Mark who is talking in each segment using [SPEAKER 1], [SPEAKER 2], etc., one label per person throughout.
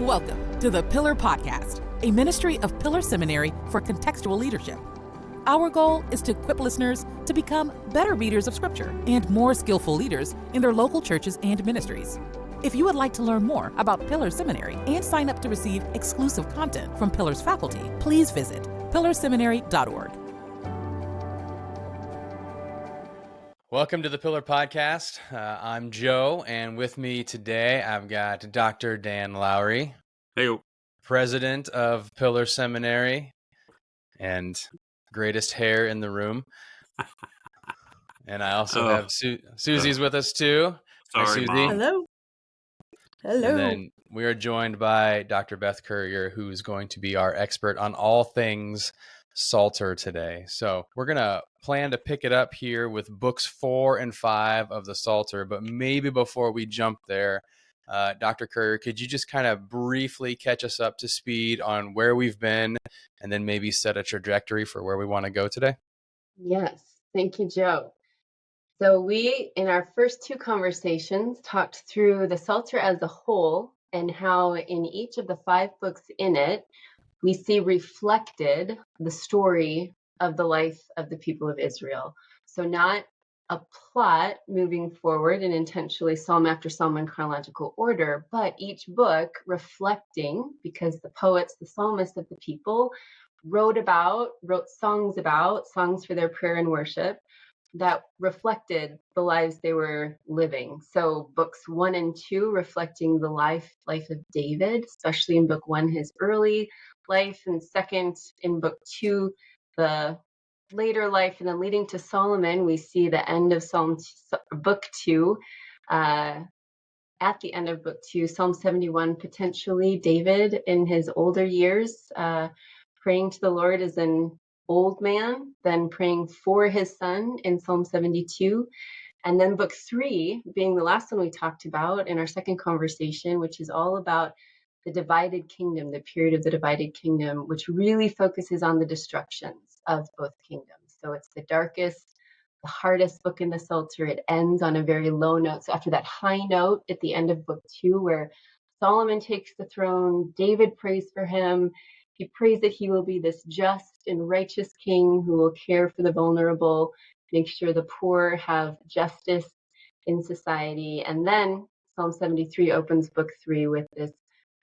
[SPEAKER 1] Welcome to the Pillar Podcast, a ministry of Pillar Seminary for contextual leadership. Our goal is to equip listeners to become better readers of Scripture and more skillful leaders in their local churches and ministries. If you would like to learn more about Pillar Seminary and sign up to receive exclusive content from Pillar's faculty, please visit pillarseminary.org.
[SPEAKER 2] Welcome to the Pillar Podcast. I'm Joe, and with me today I've got Dr. Dan Lowry, president of Pillar Seminary, and greatest hair in the room. And I also have Susie's with us too.
[SPEAKER 3] Sorry,
[SPEAKER 2] Hi, Susie.
[SPEAKER 3] Mom.
[SPEAKER 4] Hello.
[SPEAKER 2] And then we are joined by Dr. Beth Currier, who is going to be our expert on all things Psalter today. So we're going to plan to pick it up here with books 4 and 5 of the Psalter. But maybe before we jump there, Dr. Currier, could you just kind of briefly catch us up to speed on where we've been and then maybe set a trajectory for where we want to go today?
[SPEAKER 4] Yes. Thank you, Joe. So we, in our first two conversations, talked through the Psalter as a whole and how in each of the 5 books in it, we see reflected the story of the life of the people of Israel. So not a plot moving forward and intentionally psalm after psalm in chronological order, but each book reflecting, because the poets, the psalmists of the people wrote songs for their prayer and worship that reflected the lives they were living. So books 1 and 2 reflecting the life of David, especially in book 1, his early life, and second in book 2, the later life, and then leading to Solomon, we see the end of book 2. At the end of book 2, Psalm 71, potentially David in his older years, praying to the Lord as an old man, then praying for his son in Psalm 72. And then book 3 being the last one we talked about in our second conversation, which is all about the divided kingdom, the period of the divided kingdom, which really focuses on the destructions of both kingdoms. So it's the darkest, the hardest book in the Psalter. It ends on a very low note. So after that high note at the end of book 2, where Solomon takes the throne, David prays for him. He prays that he will be this just and righteous king who will care for the vulnerable, make sure the poor have justice in society. And then Psalm 73 opens book 3 with this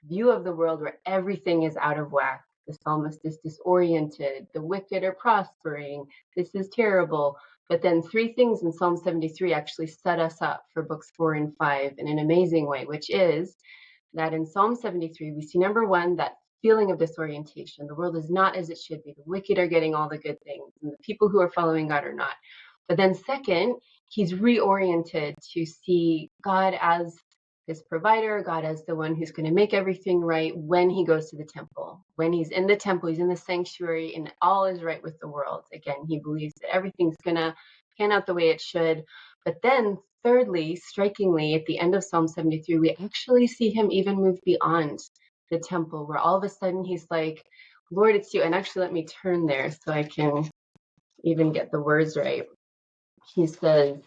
[SPEAKER 4] view of the world where everything is out of whack. The psalmist is disoriented. The wicked are prospering. This is terrible. But then 3 things in Psalm 73 actually set us up for books 4 and 5 in an amazing way, which is that in Psalm 73, we see, number 1, that feeling of disorientation. The world is not as it should be. The wicked are getting all the good things, and the people who are following God are not. But then second, he's reoriented to see God as his provider, God as the one who's going to make everything right when he goes to the temple. When he's in the temple, he's in the sanctuary, and all is right with the world. Again, he believes that everything's going to pan out the way it should. But then thirdly, strikingly, at the end of Psalm 73, we actually see him even move beyond the temple, where all of a sudden he's like, Lord, it's you. And actually, let me turn there so I can even get the words right. He says,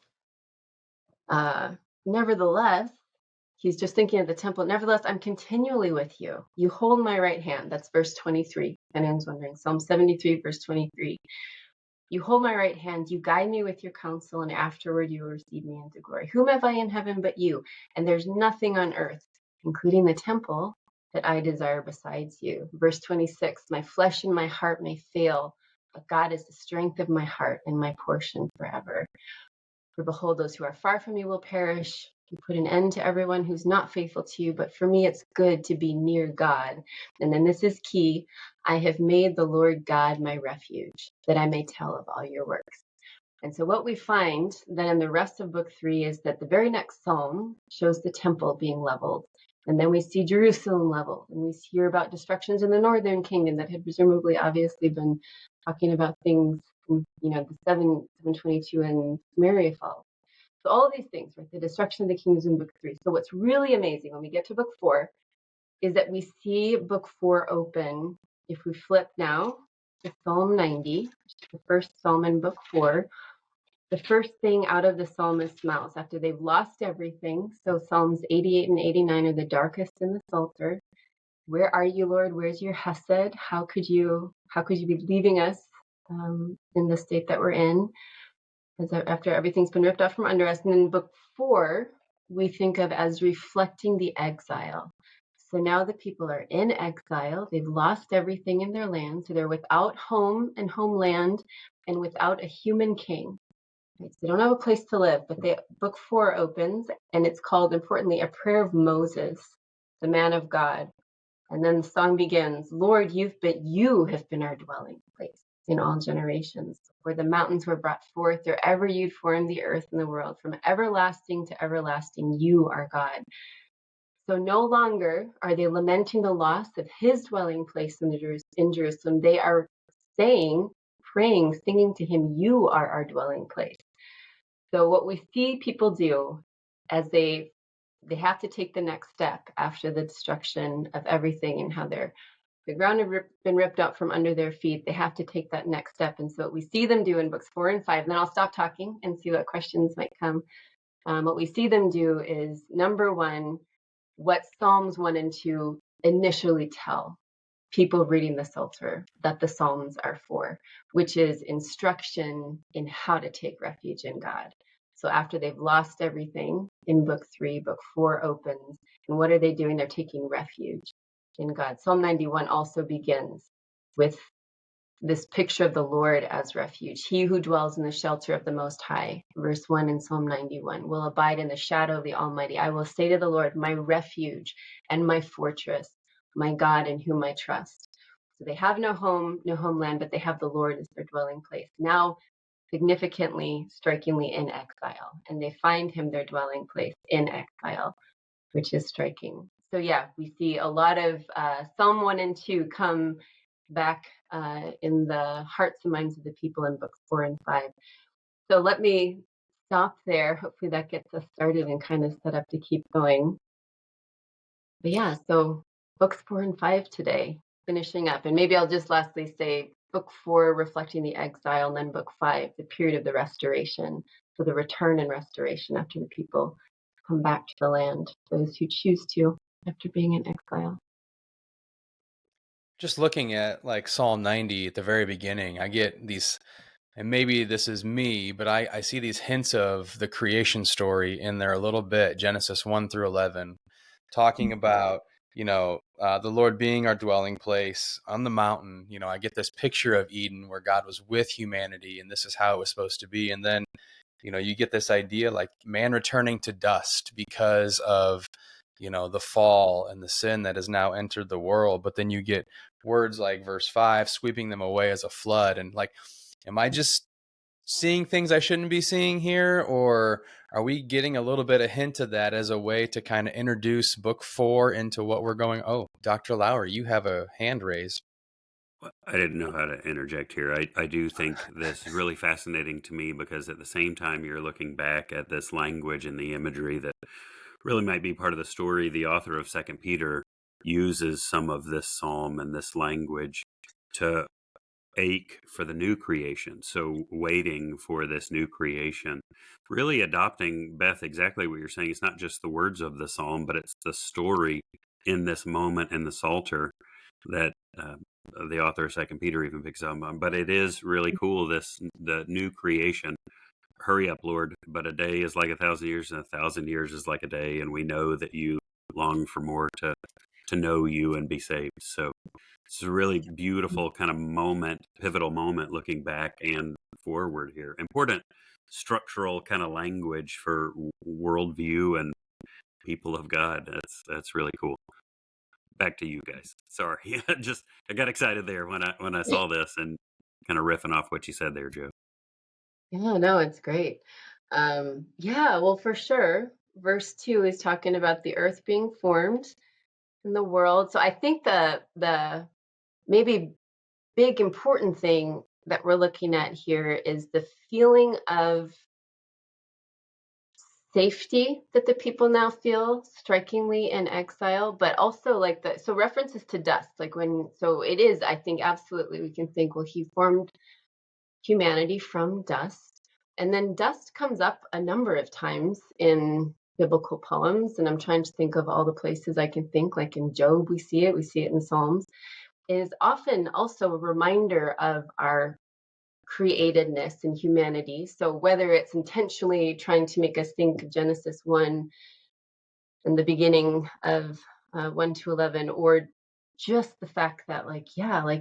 [SPEAKER 4] nevertheless, he's just thinking of the temple. Nevertheless, I'm continually with you. You hold my right hand. That's verse 23. And anyone's wondering, Psalm 73, verse 23. You hold my right hand. You guide me with your counsel, and afterward you will receive me into glory. Whom have I in heaven but you? And there's nothing on earth, including the temple, that I desire besides you. Verse 26, my flesh and my heart may fail, but God is the strength of my heart and my portion forever. For behold, those who are far from you will perish. You put an end to everyone who's not faithful to you, but for me it's good to be near God. And then this is key. I have made the Lord God my refuge, that I may tell of all your works. And so what we find then in the rest of book 3 is that the very next psalm shows the temple being leveled. And then we see Jerusalem leveled, and we hear about destructions in the northern kingdom that had presumably obviously been talking about things, the 722 and Samaria fall. So all of these things, right? The destruction of the kingdoms in book 3. So what's really amazing when we get to book 4 is that we see book 4 open. If we flip now to Psalm 90, which is the first psalm in book 4, the first thing out of the psalmist's mouth after they've lost everything. So Psalms 88 and 89 are the darkest in the Psalter. where are you, Lord? Where's your hesed? How could you be leaving us in the state that we're in, after everything's been ripped off from under us? And then book 4, we think of as reflecting the exile. So now the people are in exile. They've lost everything in their land. So they're without home and homeland and without a human king. Right? So they don't have a place to live. But book 4 opens, and it's called, importantly, a prayer of Moses, the man of God. And then the song begins, Lord, you have been our dwelling place in all generations, where the mountains were brought forth, or ever you'd formed the earth and the world. From everlasting to everlasting, you are God. So no longer are they lamenting the loss of his dwelling place in Jerusalem. They are saying, praying, singing to him, you are our dwelling place. So what we see people do as they have to take the next step after the destruction of everything and how the ground had been ripped out from under their feet, they have to take that next step. And so what we see them do in books 4 and 5, and then I'll stop talking and see what questions might come. What we see them do is, number 1, what Psalms 1 and 2 initially tell people reading the Psalter that the Psalms are for, which is instruction in how to take refuge in God. So after they've lost everything in book 3, book 4 opens. And what are they doing? They're taking refuge in God. Psalm 91 also begins with this picture of the Lord as refuge. He who dwells in the shelter of the Most High, verse 1 in Psalm 91, will abide in the shadow of the Almighty. I will say to the Lord, my refuge and my fortress, my God in whom I trust. So they have no home, no homeland, but they have the Lord as their dwelling place. Now, significantly, strikingly, in exile. And they find him their dwelling place in exile, which is striking. So yeah, we see a lot of Psalm 1 and 2 come back in the hearts and minds of the people in books 4 and 5. So let me stop there. Hopefully that gets us started and kind of set up to keep going. But yeah, so books 4 and 5 today, finishing up. And maybe I'll just lastly say book 4, reflecting the exile, and then book 5, the period of the restoration. So the return and restoration after the people come back to the land, those who choose to after being in exile.
[SPEAKER 2] Just looking at like Psalm 90 at the very beginning, I get these, and maybe this is me, but I see these hints of the creation story in there a little bit, Genesis 1 through 11, talking about, the Lord being our dwelling place on the mountain. I get this picture of Eden where God was with humanity and this is how it was supposed to be. And then, you get this idea like man returning to dust because of, the fall and the sin that has now entered the world. But then you get words like verse 5, sweeping them away as a flood. And like, am I just seeing things I shouldn't be seeing here? Or are we getting a little bit of hint of that as a way to kind of introduce book 4 into what we're going? Oh, Dr. Lowry, you have a hand raised.
[SPEAKER 3] I didn't know how to interject here. I do think this is really fascinating to me because at the same time you're looking back at this language and the imagery that really might be part of the story. The author of 2 Peter uses some of this psalm and this language to ache for the new creation. So waiting for this new creation, really adopting, Beth, exactly what you're saying. It's not just the words of the psalm, but it's the story in this moment in the Psalter that the author of 2 Peter even picks up on. But it is really cool, the new creation. Hurry up, Lord, but a day is like 1,000 years, and 1,000 years is like a day. And we know that you long for more to know you and be saved. So it's a really beautiful kind of moment, pivotal moment, looking back and forward here. Important structural kind of language for worldview and people of God. That's really cool. Back to you guys. Sorry, I got excited there when I saw this and kind of riffing off what you said there, Joe.
[SPEAKER 4] Yeah, no, it's great. Yeah, well, for sure. Verse 2 is talking about the earth being formed in the world. So I think the maybe big important thing that we're looking at here is the feeling of safety that the people now feel strikingly in exile, but also like so references to dust, so it is, I think, absolutely, we can think, well, he formed humanity from dust. And then dust comes up a number of times in biblical poems, and I'm trying to think of all the places I can think, like in Job, we see it in Psalms, is often also a reminder of our createdness and humanity. So whether it's intentionally trying to make us think of Genesis 1 and the beginning of 1 to 11, or just the fact that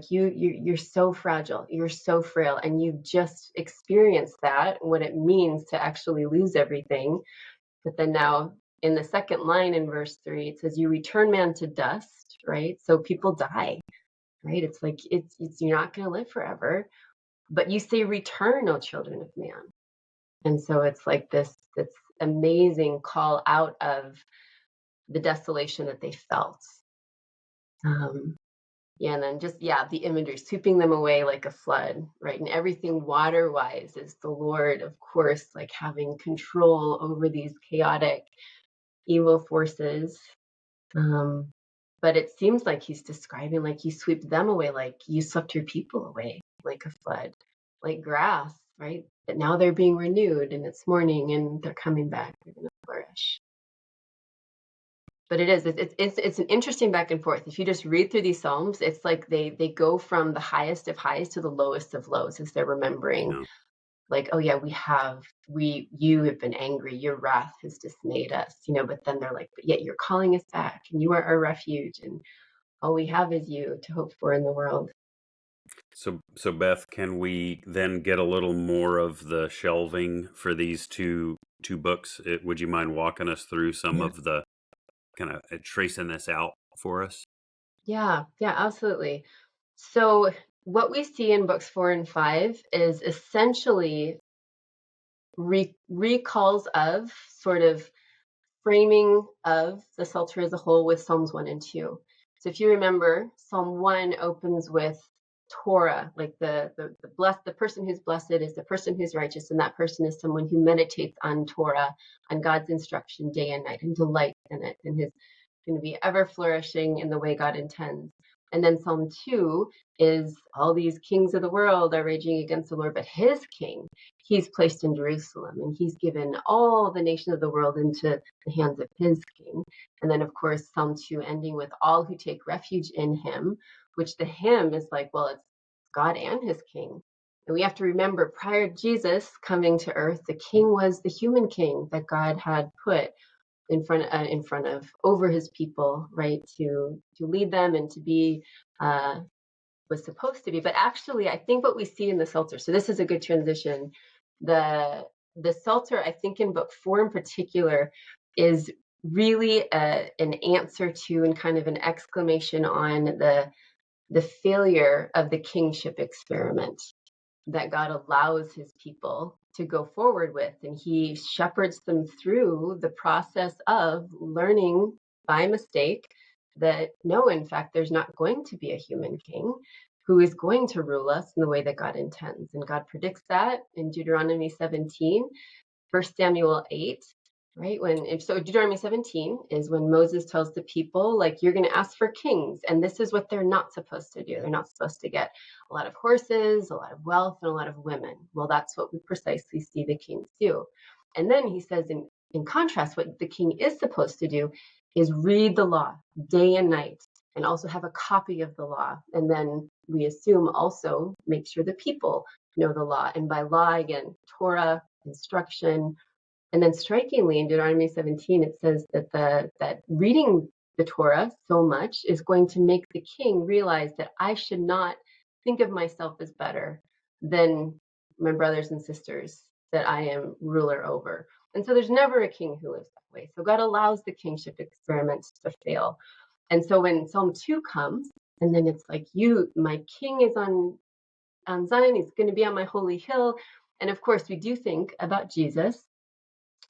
[SPEAKER 4] you're so fragile, you're so frail, and you've just experienced that, what it means to actually lose everything. But then now in the second line in verse 3, it says, you return man to dust, right? So people die, right? It's like, it's you're not going to live forever, but you say, return, O children of man. And so it's like this amazing call out of the desolation that they felt. And then the imagery, sweeping them away like a flood, right? And everything water-wise is the Lord, of course, like having control over these chaotic, evil forces. But it seems like he's describing, like you sweep them away, like you swept your people away, like a flood, like grass, right? But now they're being renewed, and it's morning, and they're coming back. They're going to flourish. But it's an interesting back and forth. If you just read through these Psalms, it's like they go from the highest of highs to the lowest of lows as they're remembering, like, oh yeah, you have been angry, your wrath has dismayed us, but then they're like, but yet you're calling us back, and you are our refuge, and all we have is you to hope for in the world.
[SPEAKER 3] So Beth, can we then get a little more of the shelving for these two books? Would you mind walking us through some of the kind of tracing this out for us?
[SPEAKER 4] Yeah, absolutely. So what we see in books 4 and 5 is essentially recalls of, sort of framing of the Psalter as a whole with Psalms 1 and 2. So if you remember, Psalm 1 opens with Torah, like the person who's blessed is the person who's righteous, and that person is someone who meditates on Torah, on God's instruction day and night, and delights in it, and is going to be ever flourishing in the way God intends. And then Psalm 2 is all these kings of the world are raging against the Lord, but his king, he's placed in Jerusalem, and he's given all the nations of the world into the hands of his king. And then, of course, Psalm 2 ending with all who take refuge in him, which the hymn is like, well, it's God and his king. And we have to remember, prior to Jesus coming to earth, the king was the human king that God had put in front of over his people, right, to lead them and to be was supposed to be. But actually, I think what we see in the Psalter, so this is a good transition. The Psalter, I think in book 4 in particular, is really an answer to and kind of an exclamation on the failure of the kingship experiment that God allows his people to go forward with. And he shepherds them through the process of learning by mistake that no, in fact, there's not going to be a human king who is going to rule us in the way that God intends. And God predicts that in Deuteronomy 17, 1 Samuel 8, right? So Deuteronomy 17 is when Moses tells the people, like, you're going to ask for kings, and this is what they're not supposed to do. They're not supposed to get a lot of horses, a lot of wealth, and a lot of women. Well, that's what we precisely see the kings do. And then he says, in contrast, what the king is supposed to do is read the law day and night, and also have a copy of the law. And then we assume also make sure the people know the law. And by law, again, Torah, instruction. And then strikingly in Deuteronomy 17, it says that reading the Torah so much is going to make the king realize that I should not think of myself as better than my brothers and sisters that I am ruler over. And so there's never a king who lives that way. So God allows the kingship experiments to fail. And so when Psalm 2 comes, and then it's like, my king is on Zion, he's going to be on my holy hill. And of course, we do think about Jesus.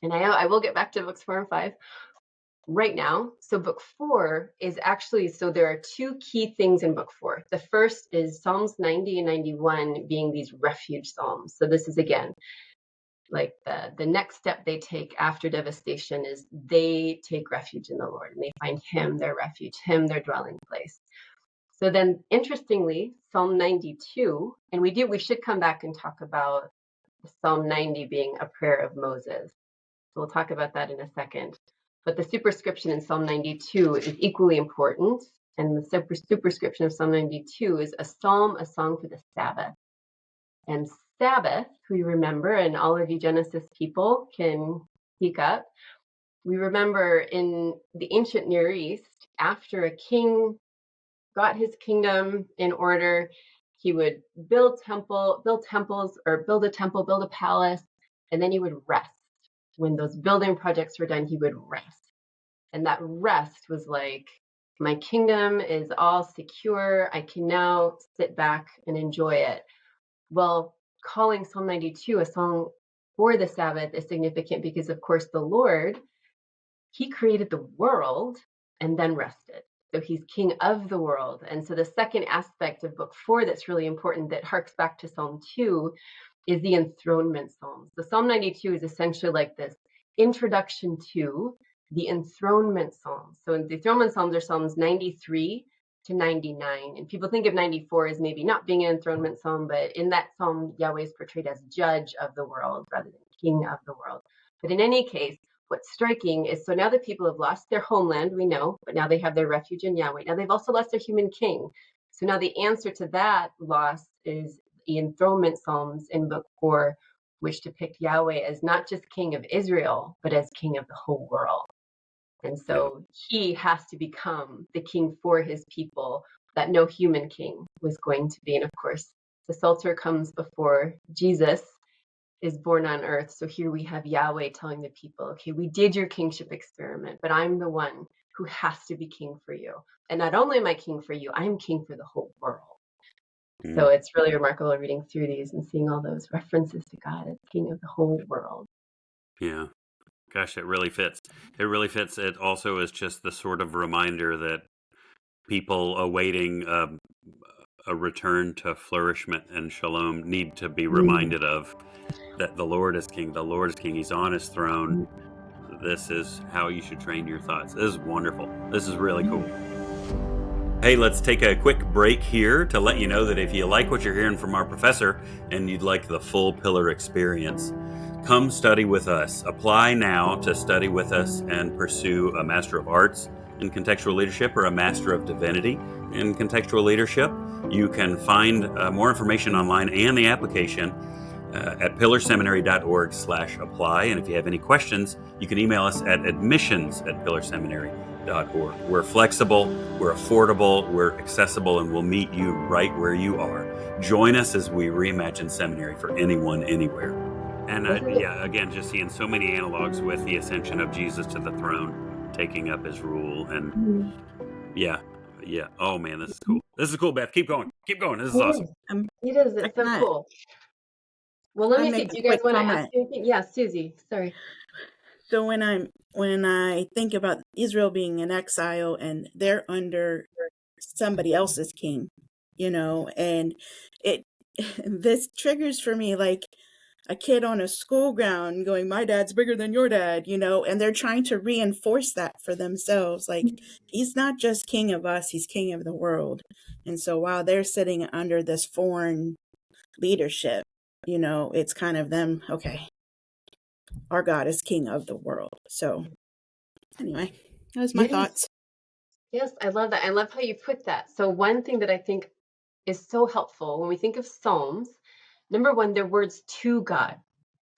[SPEAKER 4] And I will get back to books 4 and 5 right now. So book 4 is actually, so there are two key things in book 4. The first is Psalms 90 and 91 being these refuge psalms. So this is, again, like the next step they take after devastation is they take refuge in the Lord, and they find him their refuge, him their dwelling place. So then, interestingly, Psalm 92, and we should come back and talk about Psalm 90 being a prayer of Moses. So we'll talk about that in a second. But the superscription in Psalm 92 is equally important. And the superscription of Psalm 92 is a psalm, a song for the Sabbath. And Sabbath, we remember, and all of you Genesis people can speak up. We remember in the ancient Near East, after a king got his kingdom in order, he would build temples, or build a temple, build a palace, and then he would rest. When those building projects were done, he would rest. And that rest was like, my kingdom is all secure. I can now sit back and enjoy it. Well, calling Psalm 92 a song for the Sabbath is significant because, of course, the Lord, he created the world and then rested. So he's king of the world. And so the second aspect of book 4 that's really important, that harks back to Psalm 2, is the enthronement psalms. So Psalm 92 is essentially like this introduction to the enthronement psalms. So the enthronement psalms are Psalms 93 to 99. And people think of 94 as maybe not being an enthronement psalm, but in that psalm, Yahweh is portrayed as judge of the world rather than king of the world. But in any case, what's striking is, so now the people have lost their homeland, we know, but now they have their refuge in Yahweh. Now they've also lost their human king. So now the answer to that loss is the enthronement psalms in book 4, which depict Yahweh as not just king of Israel, but as king of the whole world. And so he has to become the king for his people that no human king was going to be. And of course, the Psalter comes before Jesus is born on earth. So here we have Yahweh telling the people, okay, we did your kingship experiment, but I'm the one who has to be king for you. And not only am I king for you, I'm king for the whole world. So it's really remarkable reading through these and seeing all those references to God as king of the whole world.
[SPEAKER 3] Yeah. Gosh, it really fits. It really fits. It also is just the sort of reminder that people awaiting a return to flourishment and shalom need to be reminded of that the Lord is king. The Lord is king. He's on his throne. This is how you should train your thoughts. This is wonderful. This is really cool. Hey, let's take a quick break here to let you know that if you like what you're hearing from our professor and you'd like the full Pillar experience, come study with us. Apply now to study with us and pursue a Master of Arts in Contextual Leadership or a Master of Divinity in Contextual Leadership. You can find more information online and the application at pillarseminary.org/apply. And if you have any questions, you can email us at admissions@pillarseminary.org. We're flexible, we're affordable, we're accessible, and we'll meet you right where you are. Join us as we reimagine seminary for anyone, anywhere. And again, just seeing so many analogs with the ascension of Jesus to the throne, taking up his rule. And yeah. Oh man, this is cool. This is cool, Beth. Keep going. This is awesome.
[SPEAKER 4] It is. It's so cool. Well, let me see. Do you guys want to ask anything? Yeah, Susie. Sorry.
[SPEAKER 5] So when I think about Israel being in exile and they're under somebody else's king, and this triggers for me like a kid on a school ground going, my dad's bigger than your dad, and they're trying to reinforce that for themselves. Like, he's not just king of us, he's king of the world. And so while they're sitting under this foreign leadership, it's kind of them, okay, our God is king of the world. So anyway, that was my thoughts.
[SPEAKER 4] Yes, I love that. I love how you put that. So one thing that I think is so helpful when we think of Psalms, number one, they're words to God,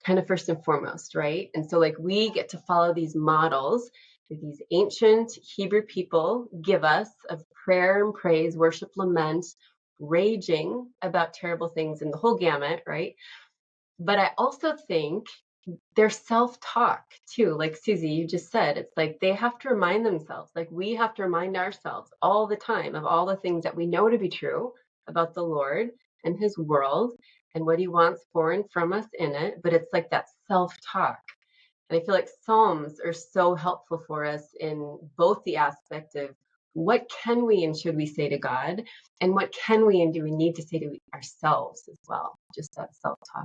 [SPEAKER 4] kind of first and foremost, right? And so like we get to follow these models that these ancient Hebrew people give us of prayer and praise, worship, lament, raging about terrible things in the whole gamut, right? But I also think their self-talk too, like Susie, you just said, it's like they have to remind themselves, like we have to remind ourselves all the time of all the things that we know to be true about the Lord and his world and what he wants for and from us in it. But it's like that self-talk. And I feel like Psalms are so helpful for us in both the aspect of what can we and should we say to God, and what can we and do we need to say to ourselves as well, just that self-talk.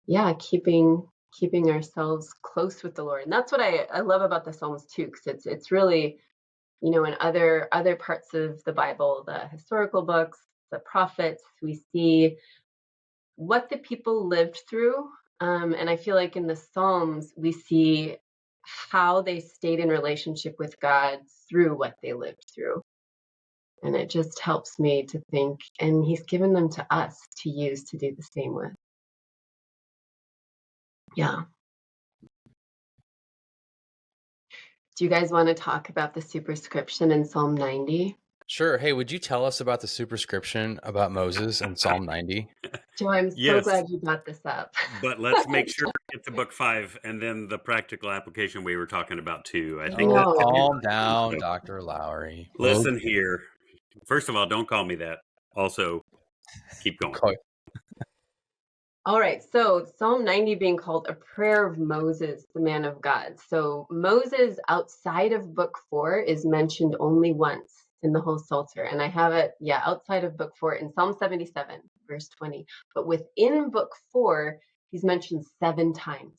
[SPEAKER 4] Yeah, keeping ourselves close with the Lord. And that's what I love about the Psalms too, because it's really, in other parts of the Bible, the historical books, the prophets, we see what the people lived through And I feel like in the Psalms, we see how they stayed in relationship with God through what they lived through. And it just helps me to think, and he's given them to us to use to do the same with. Yeah. Do you guys want to talk about the superscription in Psalm 90?
[SPEAKER 2] Sure. Hey, would you tell us about the superscription about Moses in Psalm 90?
[SPEAKER 4] Joe, I'm so
[SPEAKER 3] Yes,
[SPEAKER 4] glad you brought this up.
[SPEAKER 3] but let's make sure we get to book 5 and then the practical application we were talking about too. I think that's
[SPEAKER 4] No.
[SPEAKER 2] Calm down, Dr. Lowry.
[SPEAKER 3] Listen here. First of all, don't call me that. Also, keep going.
[SPEAKER 2] Okay.
[SPEAKER 4] All right, so Psalm 90 being called a prayer of Moses, the man of God. So Moses outside of book 4 is mentioned only once in the whole Psalter. And I have it, outside of book 4 in Psalm 77, verse 20. But within book 4, he's mentioned 7 times.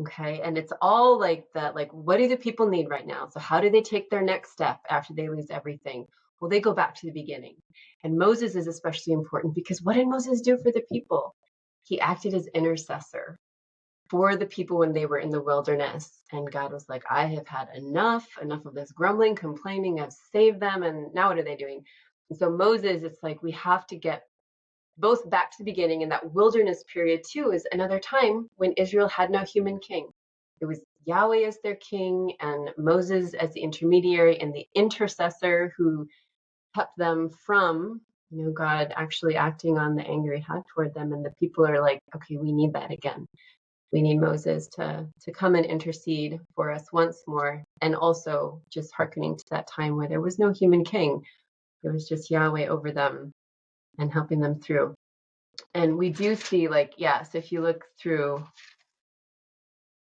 [SPEAKER 4] Okay, and it's all like that, like, what do the people need right now? So how do they take their next step after they lose everything? Well, they go back to the beginning. And Moses is especially important because what did Moses do for the people? He acted as intercessor for the people when they were in the wilderness. And God was like, I have had enough of this grumbling, complaining. I've saved them. And now what are they doing? And so Moses, it's like we have to get both back to the beginning, and that wilderness period too is another time when Israel had no human king. It was Yahweh as their king and Moses as the intermediary and the intercessor who kept them from, God actually acting on the anger he had toward them. And the people are like, okay, we need that again. We need Moses to come and intercede for us once more. And also just hearkening to that time where there was no human king. It was just Yahweh over them and helping them through. And we do see so if you look through,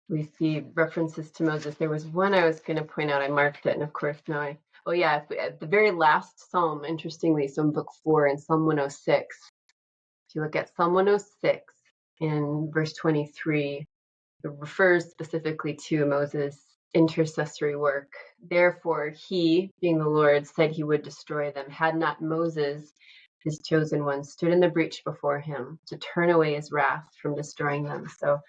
[SPEAKER 4] we see references to Moses. There was one I was going to point out. I marked it. And of course, now at the very last Psalm, interestingly, so in book 4 in Psalm 106, if you look at Psalm 106 in verse 23, it refers specifically to Moses' intercessory work. Therefore, he, being the Lord, said he would destroy them. Had not Moses, his chosen one, stood in the breach before him to turn away his wrath from destroying them. So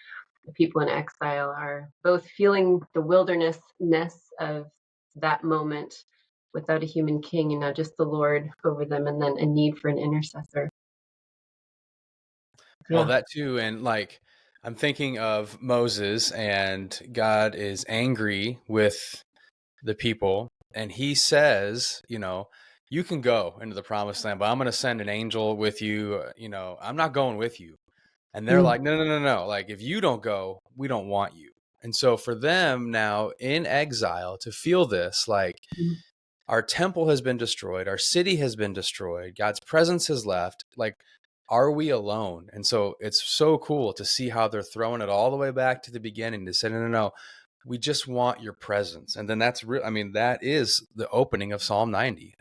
[SPEAKER 4] the people in exile are both feeling the wildernessness of that moment without a human king and now just the Lord over them, and then a need for an intercessor.
[SPEAKER 2] Well, that too. And I'm thinking of Moses, and God is angry with the people. And he says, you can go into the promised land, but I'm going to send an angel with you. I'm not going with you. And they're like, no. Like, if you don't go, we don't want you. And so for them now in exile to feel this, our temple has been destroyed, our city has been destroyed, God's presence has left, are we alone? And so it's so cool to see how they're throwing it all the way back to the beginning to say, no, we just want your presence. And then that's real. I mean, that is the opening of Psalm 90.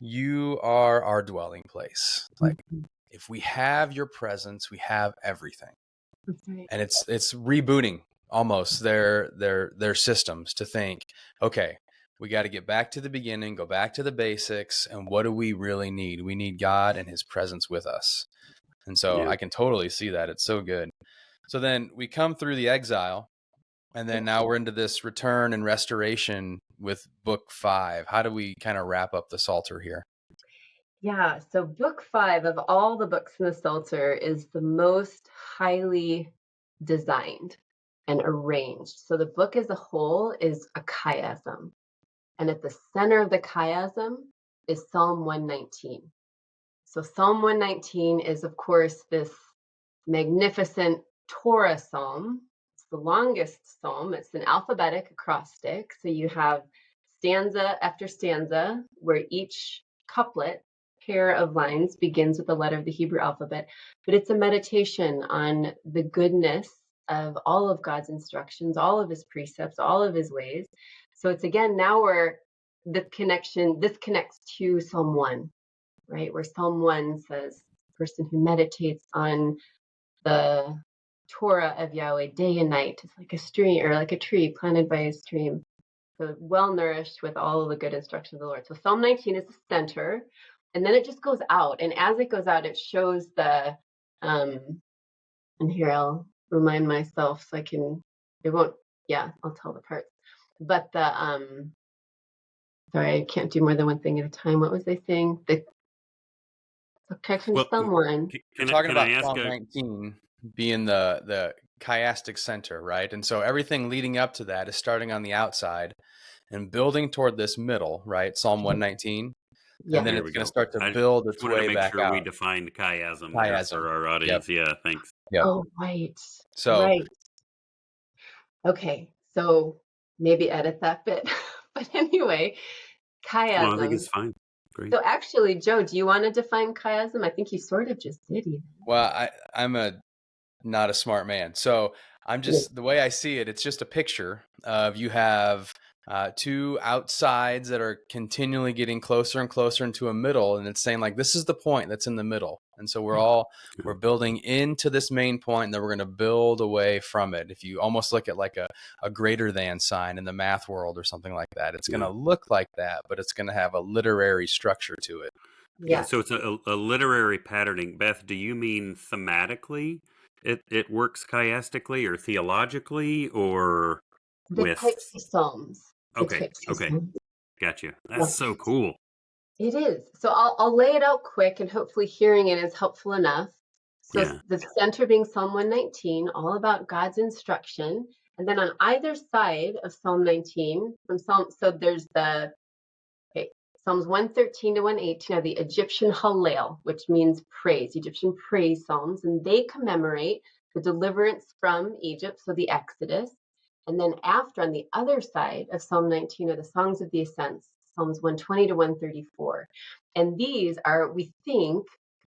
[SPEAKER 2] You are our dwelling place. If we have your presence, we have everything.
[SPEAKER 4] Right.
[SPEAKER 2] And it's rebooting almost their systems to think, okay, we got to get back to the beginning, go back to the basics. And what do we really need? We need God and his presence with us. And so I can totally see that. It's so good. So then we come through the exile, and then now we're into this return and restoration with book 5. How do we kind of wrap up the Psalter here?
[SPEAKER 4] Yeah, so book 5 of all the books in the Psalter is the most highly designed and arranged. So the book as a whole is a chiasm. And at the center of the chiasm is Psalm 119. So Psalm 119 is, of course, this magnificent Torah psalm. It's the longest psalm. It's an alphabetic acrostic. So you have stanza after stanza where each couplet, pair of lines, begins with the letter of the Hebrew alphabet. But it's a meditation on the goodness of all of God's instructions, all of his precepts, all of his ways. So it's again, now where this connects to Psalm 1, right? Where Psalm 1 says, person who meditates on the Torah of Yahweh day and night is like a stream or like a tree planted by a stream. So well nourished with all of the good instruction of the Lord. So Psalm 19 is the center, and then it just goes out. And as it goes out, it shows the and here remind myself so I'll tell the parts. But sorry, I can't do more than one thing at a time. What was I saying? The protection to someone.
[SPEAKER 2] You're talking about Psalm 19 being the chiastic center, right? And so everything leading up to that is starting on the outside and building toward this middle, right? Psalm 119.
[SPEAKER 4] Yeah.
[SPEAKER 2] And then it's going to start to build its way back out.
[SPEAKER 3] We defined chiasm there for our audience. Yep. Yeah, thanks.
[SPEAKER 2] Yep.
[SPEAKER 4] Oh, right.
[SPEAKER 2] So,
[SPEAKER 4] right. Okay, so maybe edit that bit. But anyway, chiasm.
[SPEAKER 3] Well, I think it's fine. Great.
[SPEAKER 4] So actually, Joe, do you want to define chiasm? I think you sort of just did even.
[SPEAKER 2] Well, I'm not a smart man. So I'm just, the way I see it, it's just a picture of you have two outsides that are continually getting closer and closer into a middle. And it's saying like, this is the point that's in the middle. And so we're building into this main point, and then we're going to build away from it. If you almost look at like a greater than sign in the math world or something like that, it's going to look like that, but it's going to have a literary structure to it.
[SPEAKER 3] Yeah. So it's a literary patterning. Beth, do you mean thematically it works chiastically, or theologically, or
[SPEAKER 4] the types of psalms?
[SPEAKER 3] Okay. Gotcha. That's so cool.
[SPEAKER 4] It is. So I'll lay it out quick, and hopefully hearing it is helpful enough. So the center being Psalm 119, all about God's instruction. And then on either side of Psalm 19, so there's Psalms 113 to 118 are the Egyptian Hallel, which means praise, Egyptian praise psalms, and they commemorate the deliverance from Egypt, so the Exodus. And then after, on the other side of Psalm 19, are the songs of the ascents, Psalms 120 to 134. And these are, we think,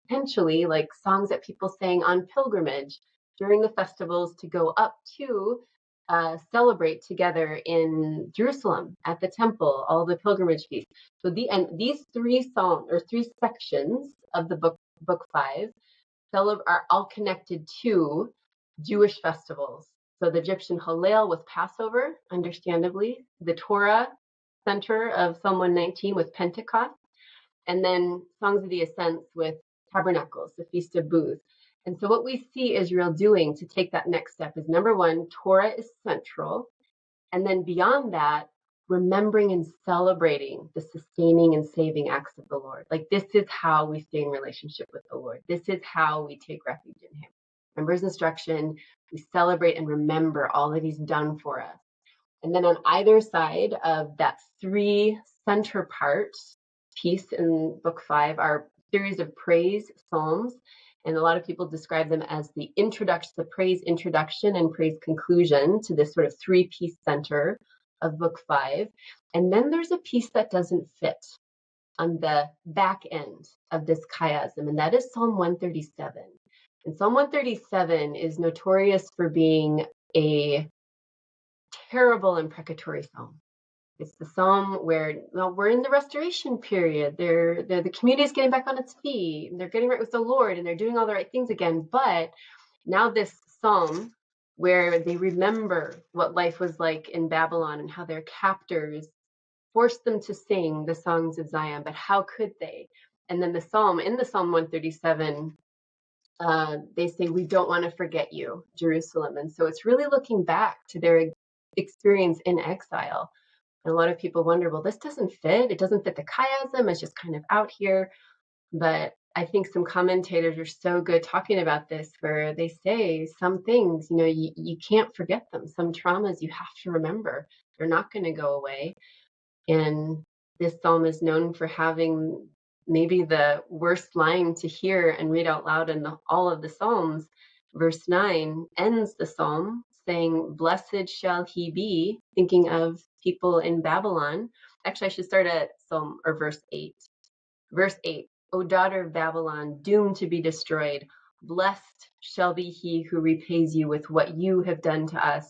[SPEAKER 4] potentially like songs that people sang on pilgrimage during the festivals to go up to celebrate together in Jerusalem at the temple, all the pilgrimage feasts. So these three sections of the book 5 are all connected to Jewish festivals. So the Egyptian Hallel with Passover, understandably, the Torah center of Psalm 119 with Pentecost, and then Songs of the Ascents with Tabernacles, the Feast of Booths. And so what we see Israel doing to take that next step is, number one, Torah is central. And then beyond that, remembering and celebrating the sustaining and saving acts of the Lord. Like, this is how we stay in relationship with the Lord. This is how we take refuge in him. Remember his instruction. We celebrate and remember all that he's done for us. And then on either side of that three center parts piece in book 5 are series of praise psalms. And a lot of people describe them as the praise introduction and praise conclusion to this sort of 3-piece center of book 5. And then there's a piece that doesn't fit on the back end of this chiasm, and that is Psalm 137. And Psalm 137 is notorious for being a terrible imprecatory psalm. It's the psalm where, we're in the restoration period. The community is getting back on its feet, and they're getting right with the Lord, and they're doing all the right things again. But now this psalm where they remember what life was like in Babylon and how their captors forced them to sing the songs of Zion, but how could they? And then in the Psalm 137, they say, we don't want to forget you, Jerusalem. And so it's really looking back to their experience in exile. And a lot of people wonder, well, this doesn't fit. It doesn't fit the chiasm. It's just kind of out here. But I think some commentators are so good talking about this, where they say some things, you can't forget them. Some traumas you have to remember. They're not going to go away. And this psalm is known for having maybe the worst line to hear and read out loud in all of the Psalms. Verse 9 ends the psalm saying, blessed shall he be, thinking of people in Babylon. Actually, I should start at verse 8. Verse 8, O daughter of Babylon, doomed to be destroyed, blessed shall be he who repays you with what you have done to us.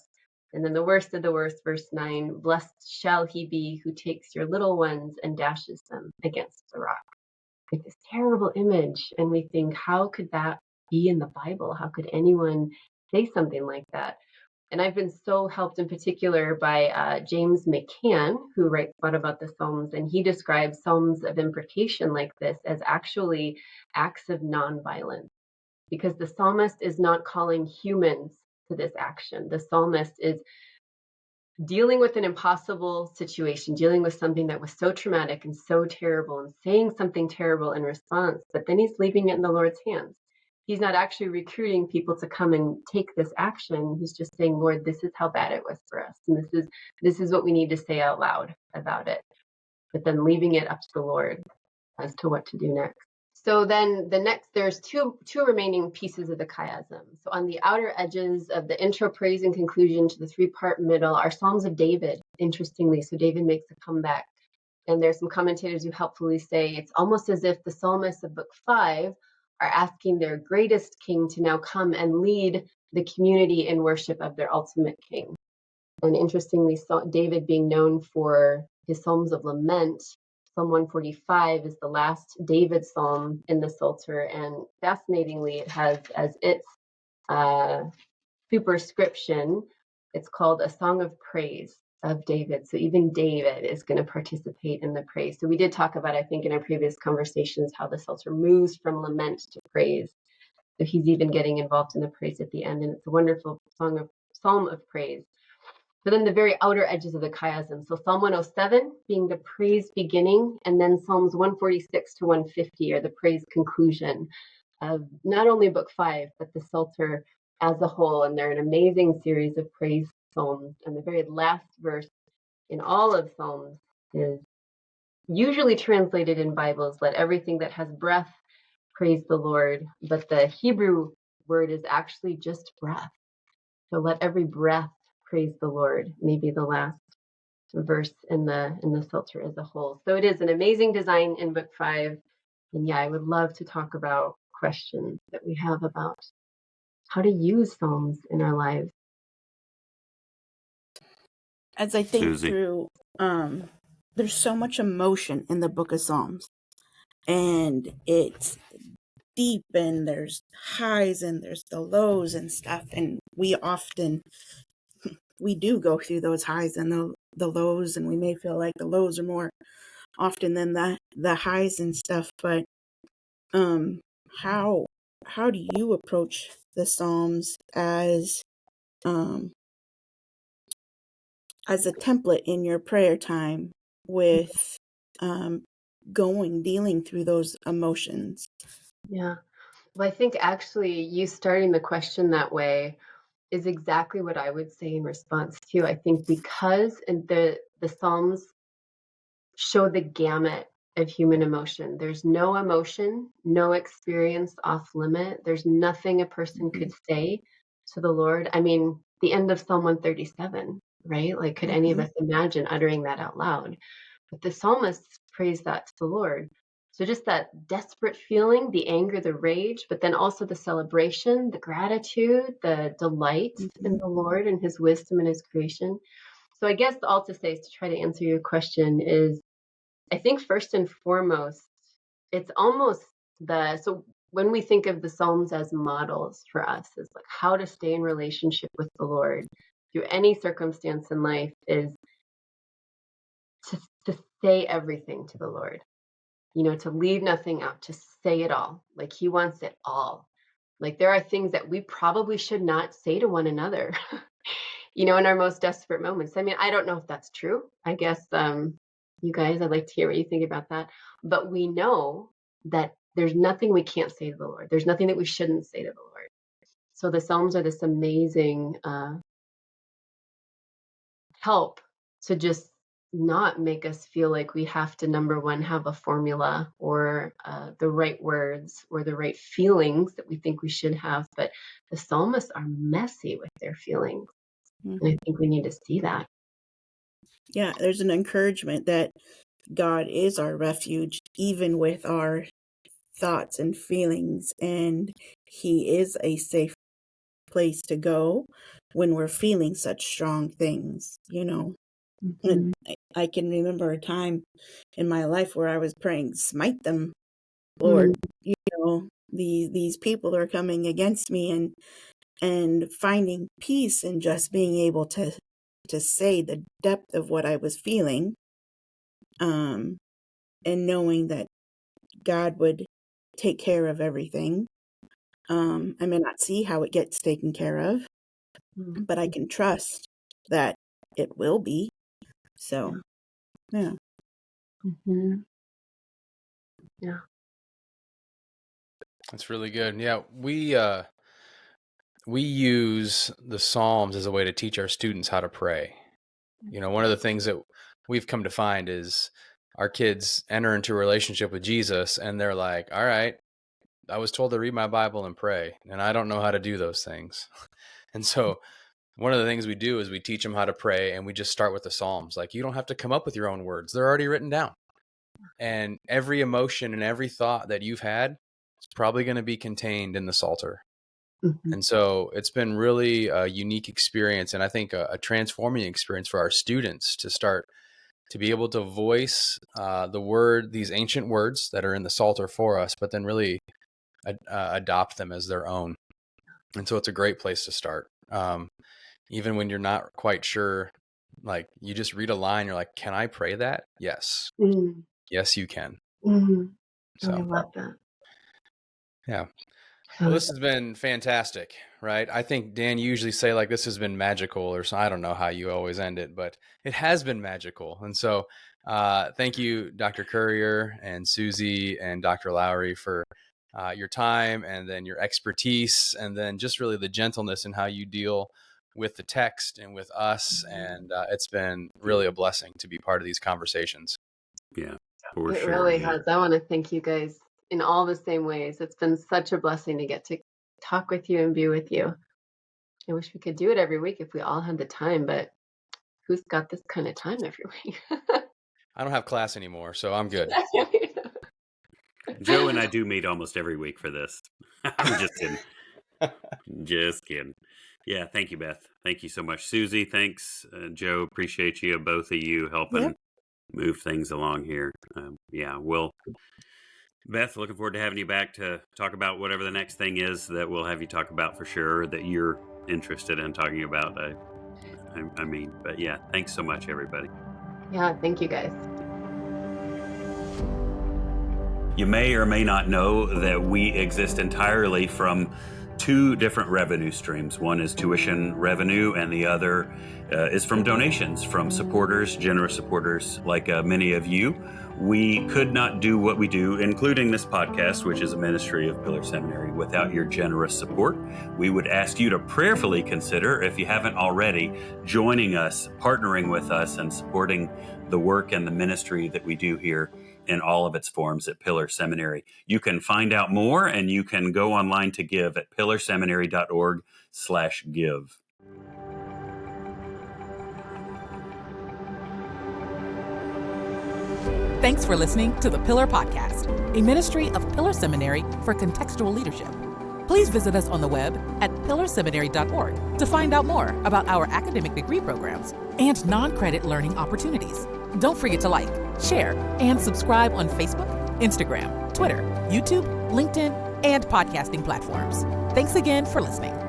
[SPEAKER 4] And then the worst of the worst, verse 9, blessed shall he be who takes your little ones and dashes them against the rock. It's this terrible image. And we think, how could that be in the Bible? How could anyone say something like that? And I've been so helped in particular by James McCann, who writes a lot about the Psalms, and he describes Psalms of imprecation like this as actually acts of nonviolence, because the psalmist is not calling humans to this action. The psalmist is dealing with an impossible situation, dealing with something that was so traumatic and so terrible, and saying something terrible in response, but then he's leaving it in the Lord's hands. He's not actually recruiting people to come and take this action. He's just saying, Lord, this is how bad it was for us, and this is what we need to say out loud about it, but then leaving it up to the Lord as to what to do next. So then there's two remaining pieces of the chiasm. So on the outer edges of the intro, praise, and conclusion to the 3-part middle are Psalms of David, interestingly. So David makes a comeback. And there's some commentators who helpfully say it's almost as if the psalmists of book 5 are asking their greatest king to now come and lead the community in worship of their ultimate king. And interestingly, David being known for his Psalms of Lament, Psalm 145 is the last David psalm in the Psalter, and fascinatingly, it has as its superscription, it's called a song of praise of David. So even David is going to participate in the praise. So we did talk about, I think, in our previous conversations, how the Psalter moves from lament to praise. So he's even getting involved in the praise at the end, and it's a wonderful psalm of praise. But then the very outer edges of the chiasm. So Psalm 107 being the praise beginning, and then Psalms 146 to 150 are the praise conclusion of not only book 5, but the Psalter as a whole. And they're an amazing series of praise psalms. And the very last verse in all of Psalms is usually translated in Bibles, let everything that has breath praise the Lord. But the Hebrew word is actually just breath. So let every breath praise the Lord, maybe the last verse in the Psalter as a whole. So it is an amazing design in book 5. And yeah, I would love to talk about questions that we have about how to use Psalms in our lives.
[SPEAKER 5] As I think
[SPEAKER 3] Susie.
[SPEAKER 5] through, there's so much emotion in the book of Psalms, and it's deep, and there's highs and there's the lows and stuff, and we do go through those highs and the lows, and we may feel like the lows are more often than the highs and stuff. But how do you approach the Psalms as a template in your prayer time with dealing through those emotions?
[SPEAKER 4] Yeah. Well, I think actually you starting the question that way is exactly what I would say in response to. I think because the Psalms show the gamut of human emotion. There's no emotion, no experience off limit. There's nothing a person could say to the Lord. I mean, the end of Psalm 137, right? Like, could any of us imagine uttering that out loud? But the psalmists praise that to the Lord. So just that desperate feeling, the anger, the rage, but then also the celebration, the gratitude, the delight in the Lord and his wisdom and his creation. So I guess all to say is to try to answer your question is, I think first and foremost, it's almost so when we think of the Psalms as models for us, is like how to stay in relationship with the Lord through any circumstance in life is to say everything to the Lord, to leave nothing out, to say it all. Like he wants it all. Like there are things that we probably should not say to one another, in our most desperate moments. I mean, I don't know if that's true. I guess you guys, I'd like to hear what you think about that. But we know that there's nothing we can't say to the Lord. There's nothing that we shouldn't say to the Lord. So the Psalms are this amazing help to just not make us feel like we have to, number one, have a formula or the right words or the right feelings that we think we should have. But the psalmists are messy with their feelings. And I think we need to see that.
[SPEAKER 5] Yeah, there's an encouragement that God is our refuge, even with our thoughts and feelings, and he is a safe place to go when we're feeling such strong things, And I can remember a time in my life where I was praying, smite them, Lord. These people are coming against me, and finding peace and just being able to say the depth of what I was feeling, and knowing that God would take care of everything. I may not see how it gets taken care of, but I can trust that it will be. So, yeah.
[SPEAKER 4] Mm-hmm. Yeah.
[SPEAKER 2] That's really good. Yeah, we use the Psalms as a way to teach our students how to pray. One of the things that we've come to find is our kids enter into a relationship with Jesus and they're like, all right, I was told to read my Bible and pray, and I don't know how to do those things. And so one of the things we do is we teach them how to pray, and we just start with the Psalms. Like, you don't have to come up with your own words. They're already written down. And every emotion and every thought that you've had is probably going to be contained in the Psalter.
[SPEAKER 4] Mm-hmm.
[SPEAKER 2] And so it's been really a unique experience, and I think a transforming experience for our students to start to be able to voice these ancient words that are in the Psalter for us, but then really adopt them as their own. And so it's a great place to start. Even when you're not quite sure, like you just read a line, you're like, can I pray that? Yes.
[SPEAKER 4] Mm-hmm.
[SPEAKER 2] Yes, you can.
[SPEAKER 4] Mm-hmm.
[SPEAKER 2] So
[SPEAKER 4] I love that.
[SPEAKER 2] Yeah. Well, this has been fantastic, right? I think, Dan, you usually say like this has been magical, or so. I don't know how you always end it, but it has been magical. And so thank you, Dr. Currier and Susie and Dr. Lowry, for your time and then your expertise, and then just really the gentleness in how you deal with the text and with us. And it's been really a blessing to be part of these conversations.
[SPEAKER 3] Yeah, for
[SPEAKER 4] it
[SPEAKER 3] sure.
[SPEAKER 4] really has. I want to thank you guys in all the same ways. It's been such a blessing to get to talk with you and be with you. I wish we could do it every week if we all had the time, but who's got this kind of time every week?
[SPEAKER 3] I
[SPEAKER 2] don't have class anymore, so I'm good.
[SPEAKER 3] Joe and I do meet almost every week for this. I'm just kidding. Just kidding. Yeah, thank you, Beth. Thank you so much. Susie, thanks. Joe, appreciate you, both of you, helping move things along here. Beth, looking forward to having you back to talk about whatever the next thing is that we'll have you talk about for sure, that you're interested in talking about. But yeah, thanks so much, everybody.
[SPEAKER 4] Yeah, thank you guys.
[SPEAKER 3] You may or may not know that we exist entirely from two different revenue streams. One is tuition revenue, and the other is from donations from supporters, generous supporters like many of you. We could not do what we do, including this podcast, which is a ministry of Pillar Seminary, without your generous support. We would ask you to prayerfully consider, if you haven't already, joining us, partnering with us, and supporting the work and the ministry that we do here in all of its forms at Pillar Seminary. You can find out more, and you can go online to give at pillarseminary.org/give.
[SPEAKER 1] Thanks for listening to the Pillar Podcast, a ministry of Pillar Seminary for contextual leadership. Please visit us on the web at pillarseminary.org to find out more about our academic degree programs and non-credit learning opportunities. Don't forget to like, share, and subscribe on Facebook, Instagram, Twitter, YouTube, LinkedIn, and podcasting platforms. Thanks again for listening.